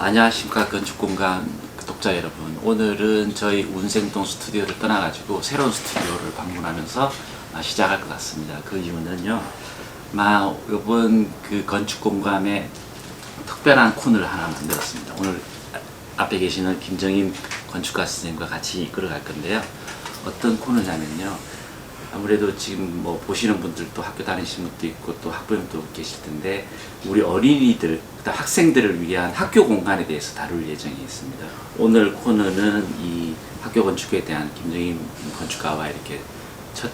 안녕하십니까 건축공간 독자 여러분. 오늘은 저희 운생동 스튜디오를 떠나가지고 새로운 스튜디오를 방문하면서 시작할 것 같습니다. 그 이유는요, 이번 그 건축공간에 특별한 코너를 하나 만들었습니다. 오늘 앞에 계시는 김정임 건축가 선생님과 같이 이끌어갈 건데요. 어떤 코너냐면요, 아무래도 지금 뭐 보시는 분들도 학교 다니시는 분도 있고 또 학부모도 계실 텐데, 우리 어린이들, 학생들을 위한 학교 공간에 대해서 다룰 예정이 있습니다. 오늘 코너는 이 학교 건축에 대한 김정임 건축가와 이렇게 첫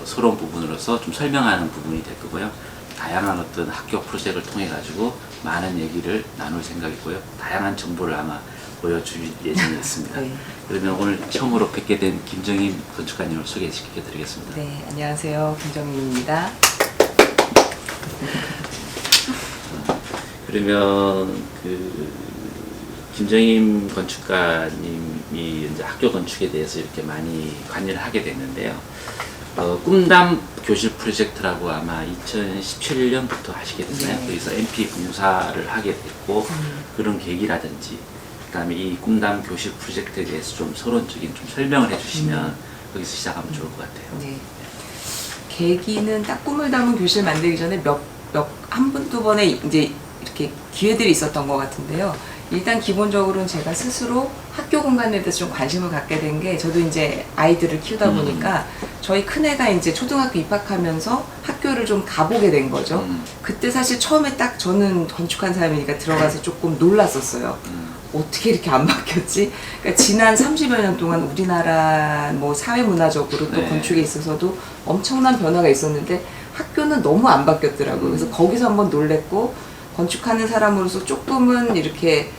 서론 부분으로서 좀 설명하는 부분이 될 거고요. 다양한 어떤 학교 프로젝트를 통해 가지고 많은 얘기를 나눌 생각이고요. 다양한 정보를 아마 보여줄 예정이 있습니다. 네. 그러면 오늘 처음으로 뵙게 된 김정임 건축가님을 소개시켜 드리겠습니다. 네, 안녕하세요. 김정임입니다. 그러면 그 김정임 건축가님이 이제 학교 건축에 대해서 이렇게 많이 관여를 하게 됐는데요. 꿈담 교실 프로젝트라고 아마 2017년부터 하시게 됐나요? 네. 거기서 MP 공사를 하게 됐고 그런 계기라든지, 그다음에 이 꿈담 교실 프로젝트에 대해서 좀 서론적인 좀 설명을 해주시면 거기서 시작하면 좋을 것 같아요. 네. 계기는 딱 꿈을 담은 교실 만들기 전에 두 번의 이제 이렇게 기회들이 있었던 것 같은데요. 일단 기본적으로는 제가 스스로 학교 공간에 대해서 좀 관심을 갖게 된 게, 저도 이제 아이들을 키우다 보니까 저희 큰애가 이제 초등학교 입학하면서 학교를 좀 가보게 된 거죠. 그때 사실 처음에 딱 저는 건축한 사람이니까 들어가서 조금 놀랐었어요. 어떻게 이렇게 안 바뀌었지? 그러니까 지난 30여 년 동안 우리나라 뭐 사회문화적으로 또 건축에 있어서도 엄청난 변화가 있었는데 학교는 너무 안 바뀌었더라고요. 그래서 거기서 한번 놀랬고, 건축하는 사람으로서 조금은 이렇게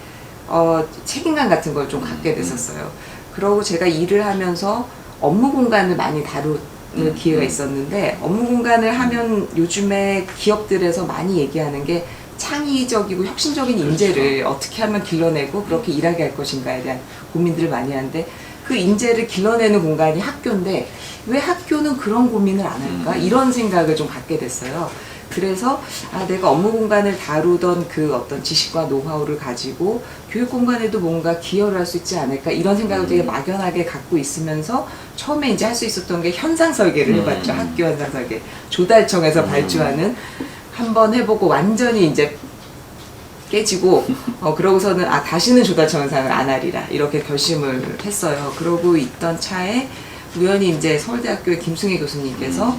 책임감 같은 걸 좀 갖게 됐었어요. 그러고 제가 일을 하면서 업무 공간을 많이 다루는 기회가 있었는데, 업무 공간을 하면 요즘에 기업들에서 많이 얘기하는 게 창의적이고 혁신적인 인재를 어떻게 하면 길러내고 그렇게 일하게 할 것인가에 대한 고민들을 많이 하는데, 그 인재를 길러내는 공간이 학교인데 왜 학교는 그런 고민을 안 할까? 이런 생각을 좀 갖게 됐어요. 그래서 내가 업무 공간을 다루던 그 어떤 지식과 노하우를 가지고 교육 공간에도 뭔가 기여를 할 수 있지 않을까, 이런 생각을 되게 막연하게 갖고 있으면서 처음에 이제 할 수 있었던 게 현상 설계를 해봤죠. 학교 현상 설계. 조달청에서 발주하는, 한번 해보고 완전히 이제 깨지고 그러고서는 다시는 조달청 현상을 안 하리라, 이렇게 결심을 했어요. 그러고 있던 차에 우연히 이제 서울대학교의 김승희 교수님께서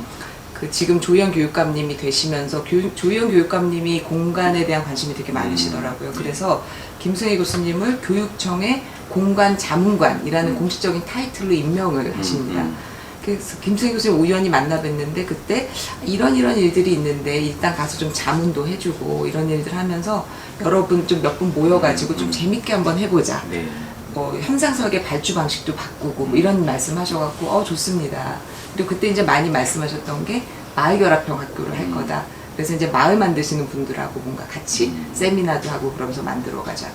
그 지금 조희연 교육감님이 되시면서 조희연 교육감님이 공간에 대한 관심이 되게 많으시더라고요. 그래서 김승희 교수님을 교육청의 공간 자문관이라는 공식적인 타이틀로 임명을 하십니다. 그래서 김승희 교수님 우연히 만나 뵀는데, 그때 이런 일들이 있는데 일단 가서 좀 자문도 해주고 이런 일들 하면서 여러분 좀 몇 분 모여가지고 좀 재밌게 한번 해보자. 네. 현상 설계 발주 방식도 바꾸고 이런 말씀하셔갖고 좋습니다. 그리고 그때 이제 많이 말씀하셨던 게 마을 결합형 학교를 할 거다. 그래서 이제 마을 만드시는 분들하고 뭔가 같이 세미나도 하고 그러면서 만들어 가자.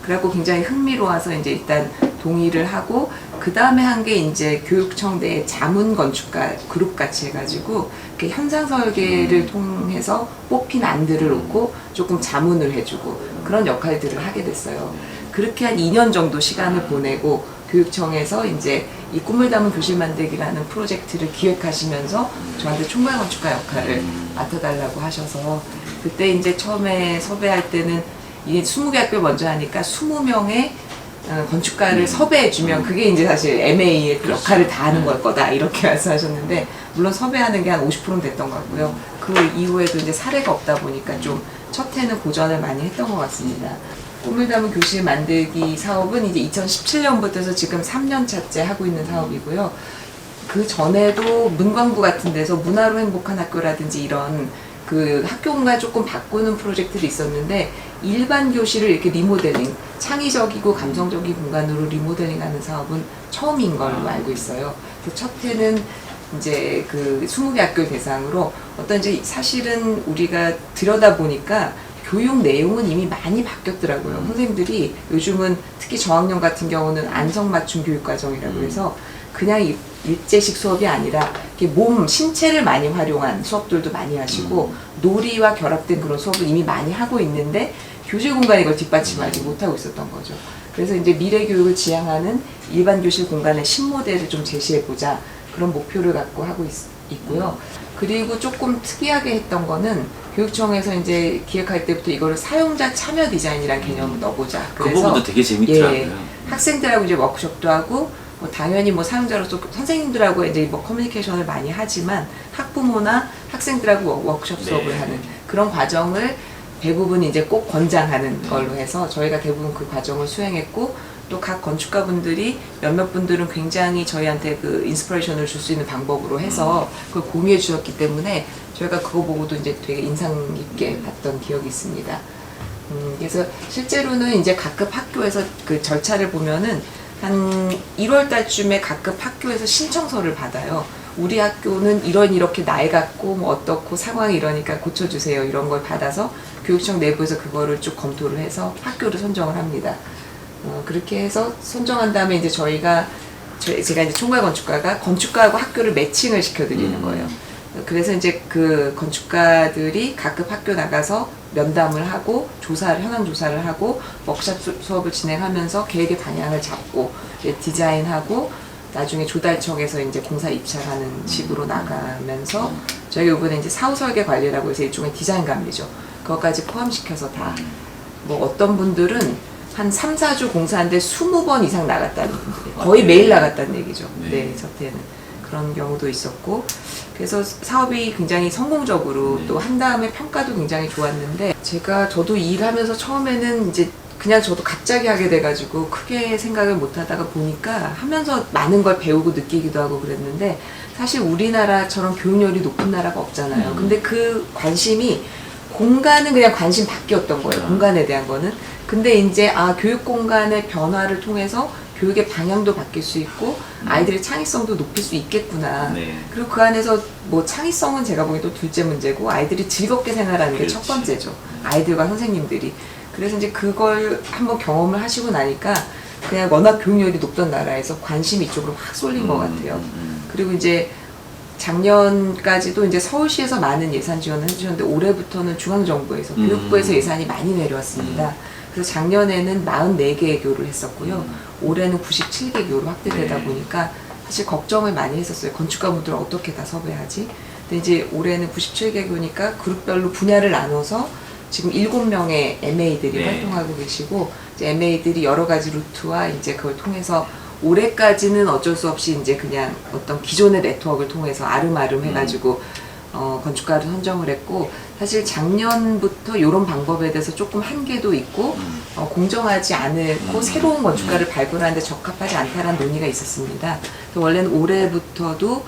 그래갖고 굉장히 흥미로워서 이제 일단 동의를 하고, 그 다음에 한 게 이제 교육청 내 자문 건축가 그룹 같이 해가지고 이렇게 현상 설계를 통해서 뽑힌 안들을 놓고 조금 자문을 해주고 그런 역할들을 하게 됐어요. 그렇게 한 2년 정도 시간을 보내고 교육청에서 이제 이 꿈을 담은 교실 만들기라는 프로젝트를 기획하시면서 저한테 총괄 건축가 역할을 맡아달라고 하셔서, 그때 이제 처음에 섭외할 때는 이게 20개 학교 먼저 하니까 20명의 건축가를 섭외해주면 그게 이제 사실 MA의 그 역할을 다 하는 걸 거다, 이렇게 말씀하셨는데, 물론 섭외하는 게 한 50%는 됐던 것 같고요. 그 이후에도 이제 사례가 없다 보니까 좀 첫 해는 고전을 많이 했던 것 같습니다. 꿈을 담은 교실 만들기 사업은 이제 2017년부터 해서 지금 3년차째 하고 있는 사업이고요. 그 전에도 문광부 같은 데서 문화로 행복한 학교라든지 이런 그 학교 공간 조금 바꾸는 프로젝트들이 있었는데, 일반 교실을 이렇게 리모델링, 창의적이고 감성적인 공간으로 리모델링 하는 사업은 처음인 걸로 알고 있어요. 그 첫 해는 이제 그 20개 학교 대상으로 이제 사실은 우리가 들여다보니까 교육 내용은 이미 많이 바뀌었더라고요. 선생님들이 요즘은 특히 저학년 같은 경우는 안성맞춤 교육과정이라고 해서 그냥 일제식 수업이 아니라 이렇게 신체를 많이 활용한 수업들도 많이 하시고 놀이와 결합된 그런 수업을 이미 많이 하고 있는데, 교실 공간이 이걸 뒷받침하지 못하고 있었던 거죠. 그래서 이제 미래 교육을 지향하는 일반 교실 공간의 신모델을 좀 제시해보자, 그런 목표를 갖고 하고 있고요. 그리고 조금 특이하게 했던 거는 교육청에서 이제 기획할 때부터 이거를 사용자 참여 디자인이라는 개념을 넣어보자. 그 부분도 되게 재밌더라고요. 예, 학생들하고 이제 워크숍도 하고, 뭐 당연히 뭐 사용자로서 선생님들하고 이제 뭐 커뮤니케이션을 많이 하지만 학부모나 학생들하고 워크숍 수업을 네. 하는 그런 과정을 대부분 이제 꼭 권장하는 걸로 해서 저희가 대부분 그 과정을 수행했고, 또 각 건축가분들이 몇몇 분들은 굉장히 저희한테 그 인스피레이션을 줄 수 있는 방법으로 해서 그걸 공유해 주셨기 때문에 저희가 그거 보고도 이제 되게 인상 깊게 봤던 기억이 있습니다. 그래서 실제로는 이제 각급 학교에서 그 절차를 보면은 한 1월 달쯤에 각급 학교에서 신청서를 받아요. 우리 학교는 이렇게 낡았고 뭐 어떻고 상황이 이러니까 고쳐주세요, 이런 걸 받아서 교육청 내부에서 그거를 쭉 검토를 해서 학교를 선정을 합니다. 그렇게 해서 선정한 다음에 이제 제가 이제 총괄 건축가가 건축가하고 학교를 매칭을 시켜드리는 거예요. 그래서 이제 그 건축가들이 각급 학교 나가서 면담을 하고 현황 조사를 하고 워크숍 수업을 진행하면서 계획의 방향을 잡고 이제 디자인하고 나중에 조달청에서 이제 공사 입찰하는 식으로 나가면서 저희가 이번에 이제 사후 설계 관리라고 해서 일종의 디자인 감리죠. 그것까지 포함시켜서 다 뭐 어떤 분들은 한 3, 4주 공사하는데 20번 이상 나갔다는 분들이 거의 매일 나갔다는 얘기죠. 네, 저때는 그런 경우도 있었고, 그래서 사업이 굉장히 성공적으로 또 한 다음에 평가도 굉장히 좋았는데, 저도 이 일하면서 처음에는 이제 그냥 저도 갑자기 하게 돼가지고 크게 생각을 못 하다가 보니까 하면서 많은 걸 배우고 느끼기도 하고 그랬는데, 사실 우리나라처럼 교육열이 높은 나라가 없잖아요. 근데 그 관심이 공간은 그냥 관심 밖이었던 거예요. 공간에 대한 거는. 근데 이제 교육 공간의 변화를 통해서 교육의 방향도 바뀔 수 있고 아이들의 창의성도 높일 수 있겠구나. 네. 그리고 그 안에서 뭐 창의성은 제가 보기엔 또 둘째 문제고, 아이들이 즐겁게 생활하는 게 첫 번째죠. 아이들과 선생님들이. 그래서 이제 그걸 한번 경험을 하시고 나니까 그냥 워낙 교육열이 높던 나라에서 관심이 이쪽으로 확 쏠린 것 같아요. 그리고 이제 작년까지도 이제 서울시에서 많은 예산 지원을 해주셨는데, 올해부터는 중앙정부에서 교육부에서 예산이 많이 내려왔습니다. 그래서 작년에는 44개의 교를 했었고요. 올해는 97개 교로 확대되다 보니까 사실 걱정을 많이 했었어요. 건축가분들을 어떻게 다 섭외하지? 근데 이제 올해는 97개 교니까 그룹별로 분야를 나눠서 지금 7명의 MA들이 활동하고 계시고, 이제 MA들이 여러 가지 루트와 이제 그걸 통해서 올해까지는 어쩔 수 없이 이제 그냥 어떤 기존의 네트워크를 통해서 아름아름 해가지고 건축가를 선정을 했고, 사실 작년부터 이런 방법에 대해서 조금 한계도 있고 공정하지 않고 새로운 건축가를 발굴하는데 적합하지 않다라는 논의가 있었습니다. 그래서 원래는 올해부터도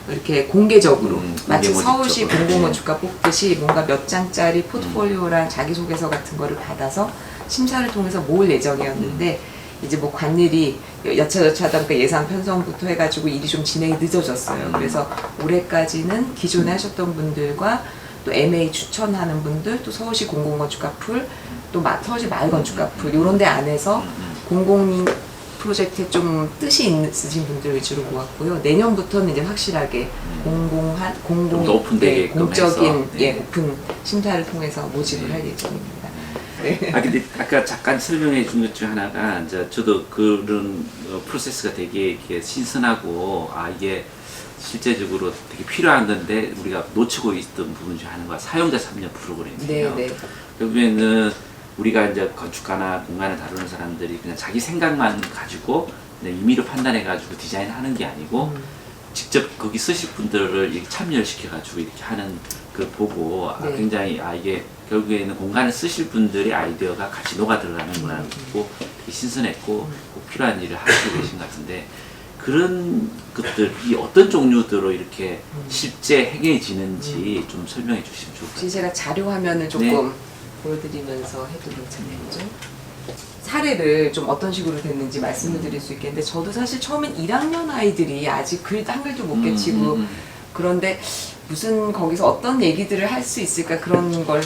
이렇게 공개적으로 마치 서울시 공공건축가 뽑듯이 뭔가 몇 장짜리 포트폴리오랑 자기소개서 같은 거를 받아서 심사를 통해서 모을 예정이었는데, 이제 뭐 관일이 여차저차하다 보니까 예산 편성부터 해가지고 일이 좀 진행이 늦어졌어요. 그래서 올해까지는 기존에 하셨던 분들과 또 MA 추천하는 분들, 또 서울시 공공건축가 풀, 또 서울시 마을건축가 풀, 이런 데 안에서 공공 프로젝트에 좀 뜻이 있으신 분들 위주로 모았고요. 내년부터는 이제 확실하게 공적인 오픈 심사를 통해서 모집을 할 예정입니다. 네. 근데 아까 잠깐 설명해 준 것 중 하나가, 이제 저도 그런 프로세스가 되게 이렇게 신선하고, 이게 실제적으로 되게 필요한 건데 우리가 놓치고 있던 부분 중 하나가 사용자 참여 프로그램이에요. 네. 그러면은 우리가 이제 건축가나 공간을 다루는 사람들이 그냥 자기 생각만 가지고 그냥 임의로 판단해가지고 디자인하는 게 아니고, 직접 거기 쓰실 분들을 이렇게 참여를 시켜가지고 이렇게 하는 그 보고 굉장히 이게 결국에는 공간을 쓰실 분들의 아이디어가 같이 녹아 들어가는구나 고 신선했고 꼭 필요한 일을 하시고 계신 것 같은데, 그런 것들이 어떤 종류대로 이렇게 실제 행해지는지 좀 설명해 주시면 좋을 것 같아요. 제가 자료 화면을 조금 보여드리면서 해도 괜찮겠죠? 사례를 좀 어떤 식으로 됐는지 말씀을 드릴 수 있겠는데, 저도 사실 처음엔 1학년 아이들이 아직 한글도 못 깨치고 그런데 무슨 거기서 어떤 얘기들을 할 수 있을까, 그런 걸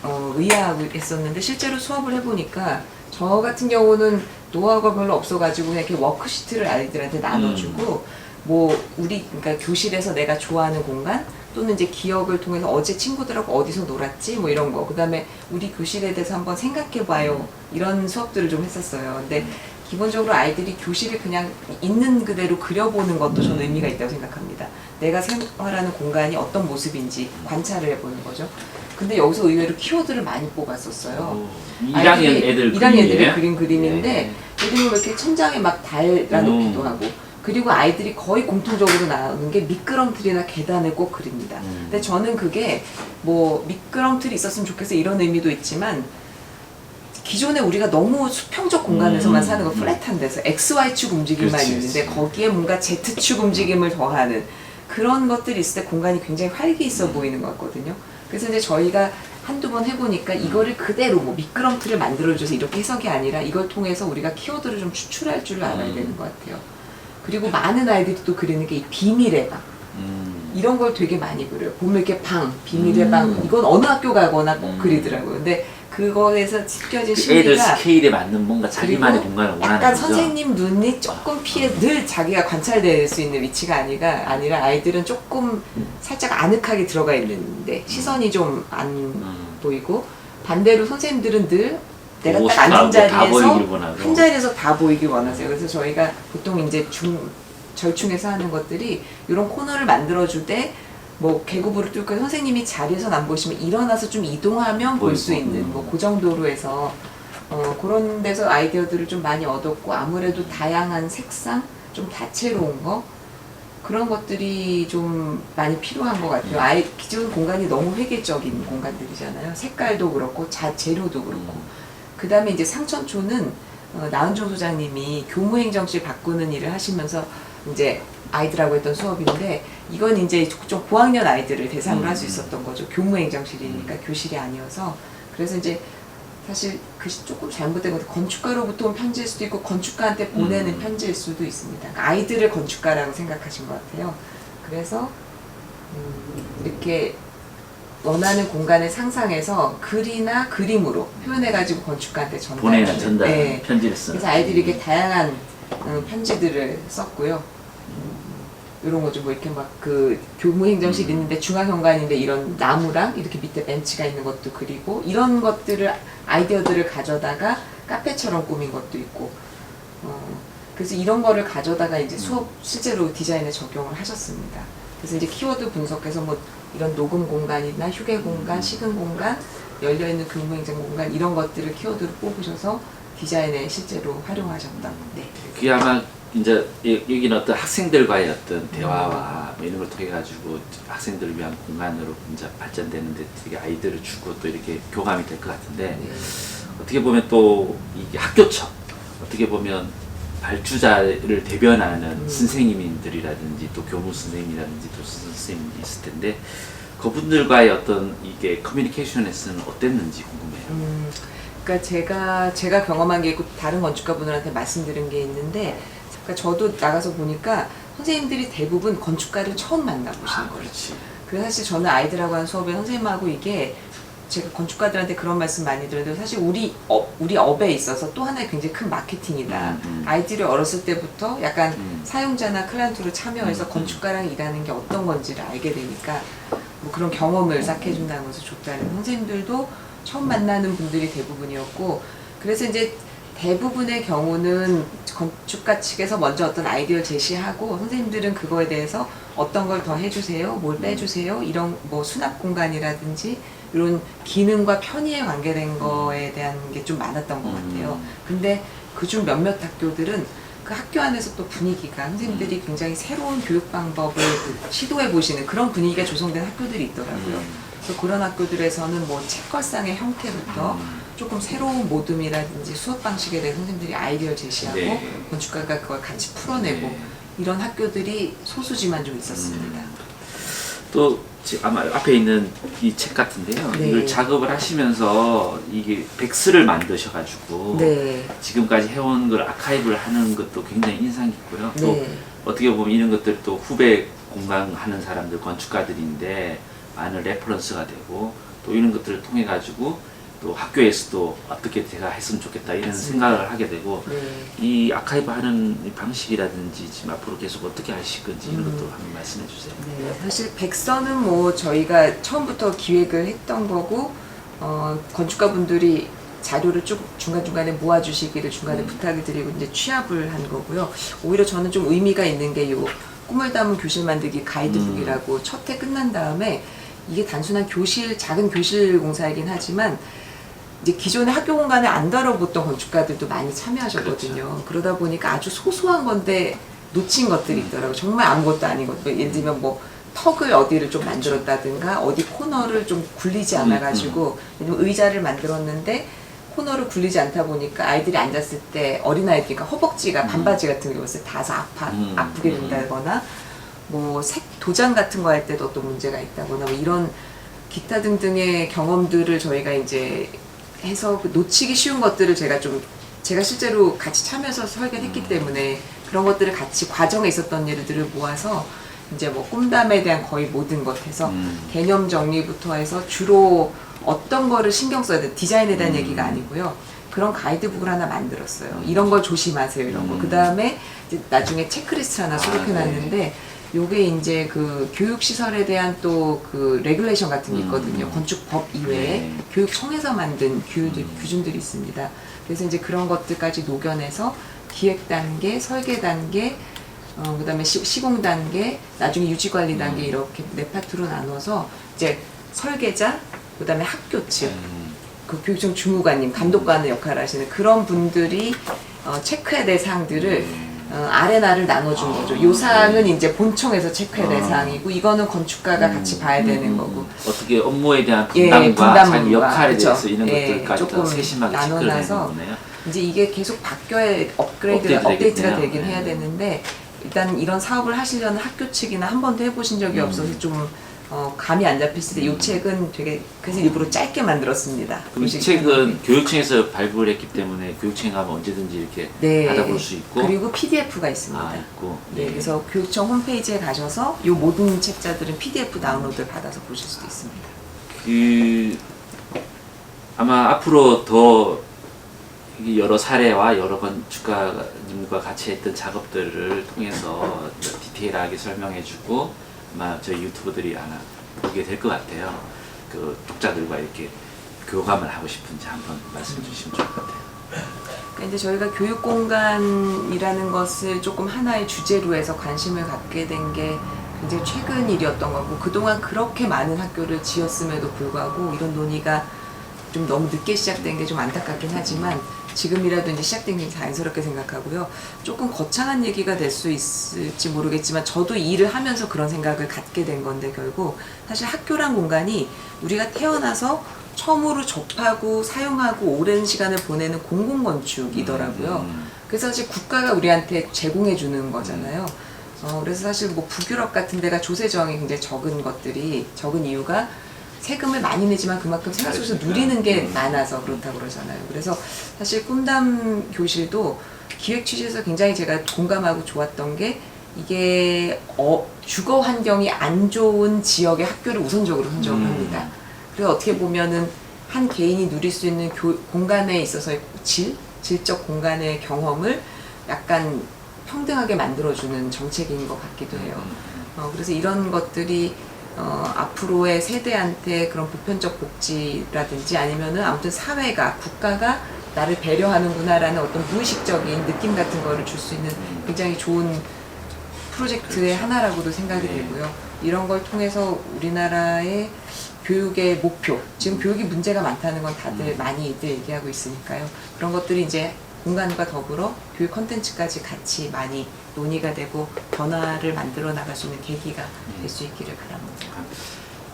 의아하고 했었는데, 실제로 수업을 해보니까 저 같은 경우는 노하우가 별로 없어가지고 그냥 이렇게 워크시트를 아이들한테 나눠주고, 뭐 그러니까 교실에서 내가 좋아하는 공간, 또는 이제 기억을 통해서 어제 친구들하고 어디서 놀았지 뭐 이런 거, 그 다음에 우리 교실에 대해서 한번 생각해봐요, 이런 수업들을 좀 했었어요. 근데 기본적으로 아이들이 교실을 그냥 있는 그대로 그려보는 것도 저는 의미가 있다고 생각합니다. 내가 생활하는 공간이 어떤 모습인지 관찰을 해보는 거죠. 근데 여기서 의외로 키워드를 많이 뽑았었어요. 1학년 애들 1학년 애들이 그림이에요? 그린 그림인데 네. 예를 들면 이렇게 천장에 막 달아놓기도 하고, 그리고 아이들이 거의 공통적으로 나오는 게 미끄럼틀이나 계단을 꼭 그립니다. 근데 저는 그게 뭐 미끄럼틀이 있었으면 좋겠어 이런 의미도 있지만, 기존에 우리가 너무 수평적 공간에서만 사는 거, 플랫한 데서 XY축 움직임만 그렇지, 있는데 그렇지. 거기에 뭔가 Z축 움직임을 더하는 그런 것들이 있을 때 공간이 굉장히 활기 있어 보이는 것 같거든요. 그래서 이제 저희가 한두 번 해보니까 이거를 그대로 뭐 미끄럼틀을 만들어줘서 이렇게 해석이 아니라 이걸 통해서 우리가 키워드를 좀 추출할 줄 알아야 되는 것 같아요. 그리고 많은 아이들이 또 그리는 게 이 비밀의 방, 이런 걸 되게 많이 그려요. 보면 이렇게 방, 비밀의 방, 이건 어느 학교 가거나 꼭 그리더라고요. 근데 그거에서 찢겨진 그 애들 심리가, 스케일에 맞는 뭔가 자기만의 공간을 원하는 약간 거죠. 선생님 눈이 조금 피해, 늘 자기가 관찰될 수 있는 위치가 아니라 아이들은 조금 살짝 아늑하게 들어가 있는데 시선이 좀 안 보이고, 반대로 선생님들은 늘 내가 보고 딱 앉은 싶어하고 다 자리에서 보이길 원하고. 한 자리에서 다 보이길 원하세요. 그래서 저희가 보통 이제 절충해서 하는 것들이 이런 코너를 만들어주되, 뭐 계곡부를 뚫고 선생님이 자리에서 안 보시면 일어나서 좀 이동하면 볼 수 보이고. 있는 뭐 그 정도로 해서 그런 데서 아이디어들을 좀 많이 얻었고, 아무래도 다양한 색상, 좀 다채로운 거, 그런 것들이 좀 많이 필요한 것 같아요. 기존 공간이 너무 회계적인 공간들이잖아요. 색깔도 그렇고 재료도 그렇고. 그 다음에 이제 상천초는 나은종 소장님이 교무행정실 바꾸는 일을 하시면서 이제 아이들하고 했던 수업인데, 이건 이제 좀 고학년 아이들을 대상으로 할 수 있었던 거죠. 교무행정실이니까 교실이 아니어서. 그래서 이제 사실 글씨 조금 잘못된 것도 건축가로부터 온 편지일 수도 있고 건축가한테 보내는 편지일 수도 있습니다. 그러니까 아이들을 건축가라고 생각하신 것 같아요. 그래서 이렇게 원하는 공간을 상상해서 글이나 그림으로 표현해가지고 건축가한테 보내는 전달, 네. 편지를 쓰는. 그래서 아이들이 이렇게 다양한 편지들을 썼고요. 이런 거죠. 뭐 이렇게 막 그 교무행정실 있는데 중앙현관인데 이런 나무랑 이렇게 밑에 벤치가 있는 것도 그리고, 이런 것들을 아이디어들을 가져다가 카페처럼 꾸민 것도 있고, 그래서 이런 거를 가져다가 이제 수업 실제로 디자인에 적용을 하셨습니다. 그래서 이제 키워드 분석해서 뭐 이런 녹음 공간이나 휴게 공간, 식은 공간, 열려 있는 교무행정 공간, 이런 것들을 키워드로 뽑으셔서 디자인에 실제로 활용하셨다. 네. 그게 아마 이제 여기는 어떤 학생들과의 어떤 대화와 뭐 이런 걸 통해 가지고 학생들을 위한 공간으로 이제 발전되는데 되게 아이들을 주고 또 이렇게 교감이 될 것 같은데, 네. 어떻게 보면 또 이게 학교청, 어떻게 보면 발주자를 대변하는 선생님들이라든지 또 교무 선생님이라든지 또 선생님이 있을 텐데, 그분들과의 어떤 이게 커뮤니케이션에서는 어땠는지 궁금해요. 그러니까 제가 경험한 게 있고 다른 건축가분들한테 말씀드린 게 있는데, 그러니까 저도 나가서 보니까 선생님들이 대부분 건축가를 처음 만나보시는 거예요. 그렇지. 그래서 사실 저는 아이들하고 하는 수업에 선생님하고 이게, 제가 건축가들한테 그런 말씀 많이 드렸는데, 사실 우리 업에 있어서 또 하나의 굉장히 큰 마케팅이다. 아이들이 어렸을 때부터 약간 사용자나 클라이언트로 참여해서 건축가랑 일하는 게 어떤 건지를 알게 되니까 뭐 그런 경험을 쌓게 해준다는 것을 좋다는, 선생님들도 처음 만나는 분들이 대부분이었고, 그래서 이제 대부분의 경우는 건축가 측에서 먼저 어떤 아이디어를 제시하고, 선생님들은 그거에 대해서 어떤 걸 더 해주세요, 뭘 빼주세요, 이런 뭐 수납 공간이라든지 이런 기능과 편의에 관계된 거에 대한 게 좀 많았던 것 같아요. 근데 그중 몇몇 학교들은 그 학교 안에서 또 분위기가, 선생님들이 굉장히 새로운 교육 방법을 시도해 보시는 그런 분위기가 조성된 학교들이 있더라고요. 그래서 그런 학교들에서는 뭐 책걸상의 형태부터 조금 새로운 모둠이라든지 수업 방식에 대해 선생님들이 아이디어를 제시하고, 네. 건축가가 그걸 같이 풀어내고, 네. 이런 학교들이 소수지만 좀 있었습니다. 또 지금 아마 앞에 있는 이 책 같은데요. 네. 이걸 작업을 하시면서 이게 백스를 만드셔가지고 네. 지금까지 해온 걸 아카이브를 하는 것도 굉장히 인상 깊고요. 또 네. 어떻게 보면 이런 것들 또 후배 공간하는 사람들 건축가들인데 많은 레퍼런스가 되고, 또 이런 것들을 통해 가지고 또 학교에서도 어떻게 제가 했으면 좋겠다 이런 맞습니다. 생각을 하게 되고 네. 이 아카이브 하는 이 방식이라든지 지금 앞으로 계속 어떻게 하실 건지 이런 것도 한번 말씀해 주세요. 네, 사실 백서는 뭐 저희가 처음부터 기획을 했던 거고 건축가분들이 자료를 쭉 중간중간에 모아주시기를 중간에 부탁을 드리고 이제 취합을 한 거고요. 오히려 저는 좀 의미가 있는 게 요 꿈을 담은 교실 만들기 가이드북이라고 첫 해 끝난 다음에 이게 단순한 교실, 작은 교실 공사이긴 하지만 이제 기존의 학교 공간에 안 다뤄봤던 건축가들도 많이 참여하셨거든요. 그러다 보니까 아주 소소한 건데 놓친 것들이 있더라고요. 정말 아무것도 아닌 것. 예를 들면 뭐 턱을 어디를 좀 만들었다든가 어디 코너를 좀 굴리지 않아가지고 왜냐면 의자를 만들었는데 코너를 굴리지 않다 보니까 아이들이 앉았을 때 어린아이들이 허벅지가 반바지 같은 게 입었을 때 닿아서 아프게 된다거나 뭐 색 도장 같은 거 할 때도 어떤 문제가 있다거나 뭐 이런 기타 등등의 경험들을 저희가 이제 해서 놓치기 쉬운 것들을 제가 실제로 같이 참여해서 설계를 했기 때문에 그런 것들을 같이 과정에 있었던 일들을 모아서 이제 뭐 꿈담에 대한 거의 모든 것 해서 개념 정리부터 해서 주로 어떤 거를 신경 써야 돼 디자인에 대한 얘기가 아니고요. 그런 가이드북을 하나 만들었어요. 이런 걸 조심하세요. 이런 거. 그 다음에 나중에 체크리스트 하나 수록해놨는데 요게 이제 그 교육시설에 대한 또 그 레귤레이션 같은 게 있거든요. 건축법 이외에 교육청에서 만든 규준들이 있습니다. 그래서 이제 그런 것들까지 녹여내서 기획 단계, 설계 단계, 그 다음에 시공 단계, 나중에 유지 관리 단계 이렇게 네 파트로 나눠서 이제 설계자, 그 다음에 학교 측, 그 교육청 주무관님, 감독관의 역할을 하시는 그런 분들이 체크해야 될 사항들을 아레나를 나눠준 거죠. 요 사항은 이제 본청에서 체크해야 될 사항이고 이거는 건축가가 같이 봐야 되는 거고. 어떻게 업무에 대한 예, 분담과 자기 역할에 그쵸. 대해서 이런 예, 것들까지 더 조금 세심하게 체크를 해야 되는 나눠놔서 거네요. 이제 이게 계속 바뀌어야 업데이트가 되긴 해야 되는데 일단 이런 사업을 하시려는 학교 측이나 한 번도 해보신 적이 없어서 좀 감이 안 잡혔을 때 이 책은 되게 그래서 일부러 짧게 만들었습니다. 그럼 이 책은 교육청에서 발부를 했기 때문에 교육청에 가면 언제든지 이렇게 네. 받아볼 수 있고 그리고 PDF가 있습니다. 있고 네, 그래서 교육청 홈페이지에 가셔서 이 모든 책자들은 PDF 다운로드를 받아서 보실 수도 있습니다. 그 아마 앞으로 더 여러 사례와 여러 건축가님과 같이 했던 작업들을 통해서 디테일하게 설명해주고 아마 저희 유튜버들이 하나 보게 될 것 같아요. 그 독자들과 이렇게 교감을 하고 싶은지 한번 말씀해 주시면 좋을 것 같아요. 그러니까 이제 저희가 교육 공간이라는 것을 조금 하나의 주제로 해서 관심을 갖게 된 게 굉장히 최근 일이었던 거고 그동안 그렇게 많은 학교를 지었음에도 불구하고 이런 논의가 좀 너무 늦게 시작된 게 좀 안타깝긴 하지만 지금이라도 이제 시작된 게 자연스럽게 생각하고요. 조금 거창한 얘기가 될 수 있을지 모르겠지만 저도 이 일을 하면서 그런 생각을 갖게 된 건데 결국 사실 학교란 공간이 우리가 태어나서 처음으로 접하고 사용하고 오랜 시간을 보내는 공공건축이더라고요. 그래서 사실 국가가 우리한테 제공해 주는 거잖아요. 그래서 사실 뭐 북유럽 같은 데가 조세저항이 굉장히 적은 이유가 세금을 많이 내지만 그만큼 생활 속에서 누리는 게 많아서 그렇다고 그러잖아요. 그래서 사실 꿈담 교실도 기획 취지에서 굉장히 제가 공감하고 좋았던 게 이게 주거 환경이 안 좋은 지역의 학교를 우선적으로 선정을 합니다. 그래서 어떻게 보면은 한 개인이 누릴 수 있는 공간에 있어서의 질적 공간의 경험을 약간 평등하게 만들어주는 정책인 것 같기도 해요. 그래서 이런 것들이 앞으로의 세대한테 그런 보편적 복지라든지 아니면은 아무튼 사회가 국가가 나를 배려하는구나라는 어떤 무의식적인 느낌 같은 거를 줄 수 있는 굉장히 좋은 프로젝트의 하나라고도 생각이 되고요. 이런 걸 통해서 우리나라의 교육의 목표, 지금 교육이 문제가 많다는 건 다들 많이들 얘기하고 있으니까요. 그런 것들이 이제 공간과 더불어 교육 콘텐츠까지 같이 많이 논의가 되고 변화를 만들어 나갈 수 있는 계기가 될 수 있기를 바랍니다.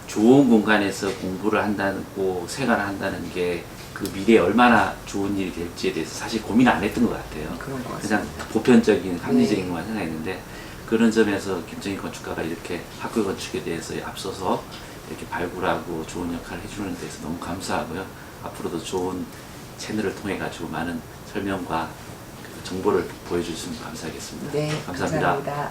좋은 공간에서 공부를 한다고 생활을 한다는 게 그 미래에 얼마나 좋은 일이 될지에 대해서 사실 고민 안 했던 것 같아요. 그런 것 같습니다. 그냥 보편적인 합리적인 것만 생각했는데 그런 점에서 김정희 건축가가 이렇게 학교 건축에 대해서 앞서서 이렇게 발굴하고 좋은 역할을 해주는 데서 너무 감사하고요. 앞으로도 좋은 채널을 통해 가지고 많은 설명과 정보를 보여주시면 감사하겠습니다. 네, 감사합니다. 감사합니다.